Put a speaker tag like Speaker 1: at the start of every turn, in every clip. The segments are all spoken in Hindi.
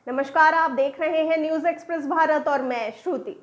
Speaker 1: नमस्कार, आप देख रहे हैं न्यूज एक्सप्रेस भारत और मैं श्रुति।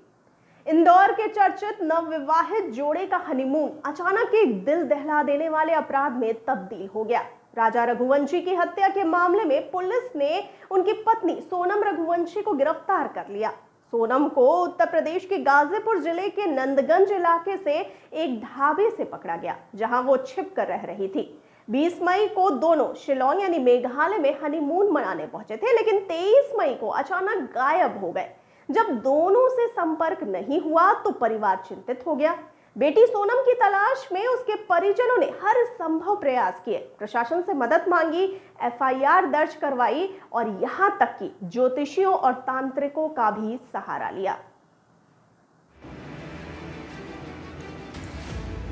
Speaker 1: इंदौर के चर्चित नवविवाहित जोड़े का हनीमून अचानक एक दिल दहला देने वाले अपराध में तब्दील हो गया। राजा रघुवंशी की हत्या के मामले में पुलिस ने उनकी पत्नी सोनम रघुवंशी को गिरफ्तार कर लिया। सोनम को उत्तर प्रदेश के गाजीपुर जिले के नंदगंज इलाके से एक ढाबे से पकड़ा गया, जहां वो छिप कर रह रही थी। 20 मई को दोनों शिलोंग यानी मेघालय में हनीमून मनाने पहुंचे थे, लेकिन 23 मई को अचानक गायब हो गए। जब दोनों से संपर्क नहीं हुआ तो परिवार चिंतित हो गया। बेटी सोनम की तलाश में उसके परिजनों ने हर संभव प्रयास किए, प्रशासन से मदद मांगी, एफआईआर दर्ज करवाई और यहां तक कि ज्योतिषियों और तांत्रिकों का भी सहारा लिया।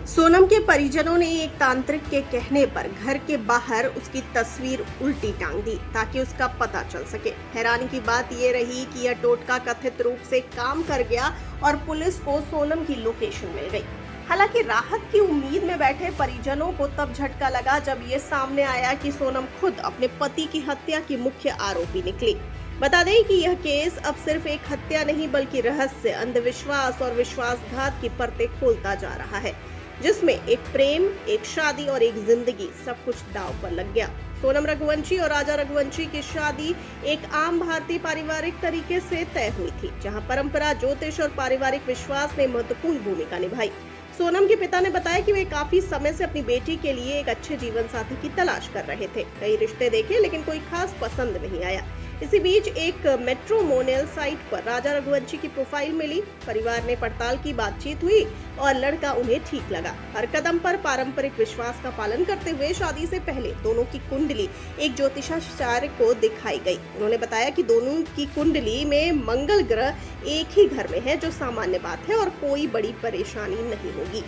Speaker 1: सोनम के परिजनों ने एक तांत्रिक के कहने पर घर के बाहर उसकी तस्वीर उल्टी टांग दी ताकि उसका पता चल सके। हैरानी की बात यह रही कि यह टोटका कथित रूप से काम कर गया और पुलिस को सोनम की लोकेशन मिल गई। हालांकि राहत की उम्मीद में बैठे परिजनों को तब झटका लगा जब ये सामने आया कि सोनम खुद अपने पति की हत्या की मुख्य आरोपी निकली। बता दें कि यह केस अब सिर्फ एक हत्या नहीं बल्कि रहस्य, अंधविश्वास और विश्वासघात की परतें खोलता जा रहा है, जिसमें एक प्रेम, एक शादी और एक जिंदगी सब कुछ दांव पर लग गया। सोनम रघुवंशी और राजा रघुवंशी की शादी एक आम भारतीय पारिवारिक तरीके से तय हुई थी, जहां परंपरा, ज्योतिष और पारिवारिक विश्वास ने महत्वपूर्ण भूमिका निभाई। सोनम के पिता ने बताया कि वे काफी समय से अपनी बेटी के लिए एक अच्छे जीवन साथी की तलाश कर रहे थे। कई रिश्ते देखे लेकिन कोई खास पसंद नहीं आया। इसी बीच एक मैट्रिमोनियल साइट पर राजा रघुवंशी की प्रोफाइल मिली। परिवार ने पड़ताल की, बातचीत हुई और लड़का उन्हें ठीक लगा। हर कदम पर पारंपरिक विश्वास का पालन करते हुए शादी से पहले दोनों की कुंडली एक ज्योतिषाचार्य को दिखाई गई। उन्होंने बताया कि दोनों की कुंडली में मंगल ग्रह एक ही घर में है, जो सामान्य बात है और कोई बड़ी परेशानी नहीं होगी।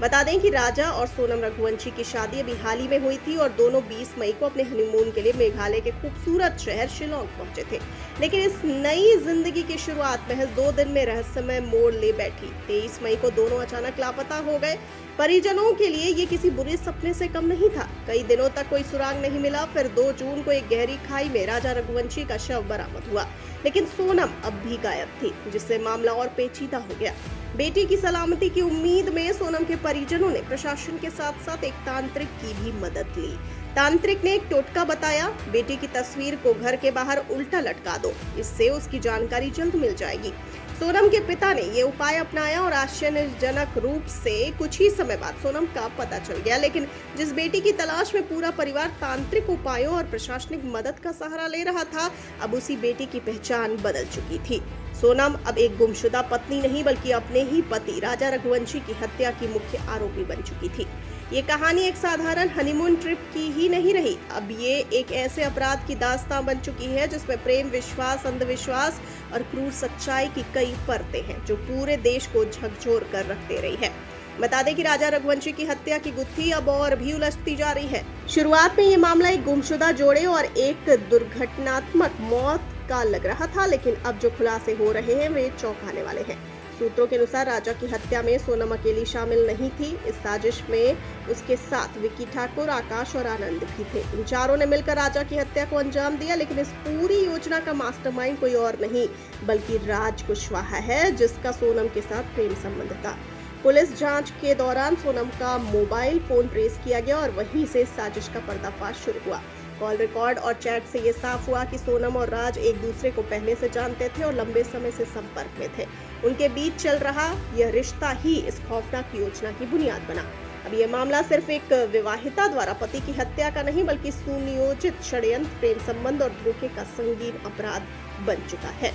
Speaker 1: बता दें कि राजा और सोनम रघुवंशी की शादी अभी हाल ही में हुई थी और दोनों 20 मई को अपने हनीमून के लिए मेघालय के खूबसूरत शहर शिलोंग पहुंचे थे। लेकिन इस नई जिंदगी की शुरुआत महज 2 दिन में रहस्यमय मोड़ ले बैठी। 23 मई को दोनों अचानक लापता हो गए। परिजनों के लिए ये किसी बुरे सपने से कम नहीं था। कई दिनों तक कोई सुराग नहीं मिला। फिर 2 जून को एक गहरी खाई में राजा रघुवंशी का शव बरामद हुआ, लेकिन सोनम अब भी गायब थी, जिससे मामला और पेचीदा हो गया। बेटी की सलामती की उम्मीद में सोनम के परिजनों ने प्रशासन के साथ साथ एक तांत्रिक की भी मदद ली। तांत्रिक ने एक टोटका बताया, बेटी की तस्वीर को घर के बाहर उल्टा लटका दो, इससे उसकी जानकारी जल्द मिल जाएगी। सोनम के पिता ने ये उपाय अपनाया और आश्चर्यजनक रूप से कुछ ही समय बाद सोनम का पता चल गया। लेकिन जिस बेटी की तलाश में पूरा परिवार तांत्रिक उपायों और प्रशासनिक मदद का सहारा ले रहा था, अब उसी बेटी की पहचान बदल चुकी थी। सोनम अब एक गुमशुदा पत्नी नहीं बल्कि अपने ही पति राजा रघुवंशी की हत्या की मुख्य आरोपी बन चुकी थी। ये कहानी एक साधारण हनीमून ट्रिप की ही नहीं रही, अब ये एक ऐसे अपराध की दास्तां बन चुकी है जिसमें प्रेम, विश्वास, अंधविश्वास और क्रूर सच्चाई की कई परतें हैं, जो पूरे देश को झकझोर कर रख दे रही है। बता दें कि राजा रघुवंशी की हत्या की गुत्थी अब और भी उलझती जा रही है। शुरुआत में ये मामला एक गुमशुदा जोड़े और एक दुर्घटनात्मक मौत का लग रहा था, लेकिन अब जो खुलासे हो रहे हैं वे चौंकाने वाले हैं। सूत्रों के अनुसार राजा की हत्या में सोनम अकेली शामिल नहीं थी। इस साजिश में उसके साथ विक्की ठाकुर, आकाश और आनंद भी थे। इन चारों ने मिलकर राजा की हत्या को अंजाम दिया, लेकिन इस पूरी योजना का मास्टरमाइंड कोई और नहीं बल्कि राज कुशवाहा है, जिसका सोनम के साथ प्रेम संबंध था। पुलिस जांच के दौरान सोनम का मोबाइल फोन ट्रेस किया गया और वहीं से साजिश का पर्दाफाश शुरू हुआ। कॉल रिकॉर्ड और चैट से ये साफ हुआ कि सोनम और राज एक दूसरे को पहले से जानते थे और लंबे समय से संपर्क में थे। उनके बीच चल रहा यह रिश्ता ही इस खौफनाक योजना की बुनियाद बना। अब यह मामला सिर्फ एक विवाहिता द्वारा पति की हत्या का नहीं बल्कि सुनियोजित षड्यंत्र, प्रेम संबंध और धोखे का संगीन अपराध बन चुका है।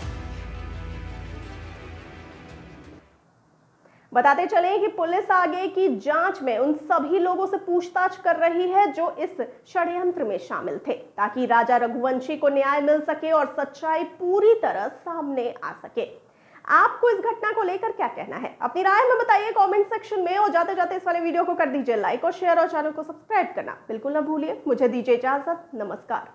Speaker 1: बताते चले कि पुलिस आगे की जांच में उन सभी लोगों से पूछताछ कर रही है जो इस षड्यंत्र में शामिल थे, ताकि राजा रघुवंशी को न्याय मिल सके और सच्चाई पूरी तरह सामने आ सके। आपको इस घटना को लेकर क्या कहना है? अपनी राय में बताइए कमेंट सेक्शन में, और जाते जाते इस वाले वीडियो को कर दीजिए लाइक और शेयर और चैनल को सब्सक्राइब करना बिल्कुल ना भूलिए। मुझे दीजिए इजाजत, नमस्कार।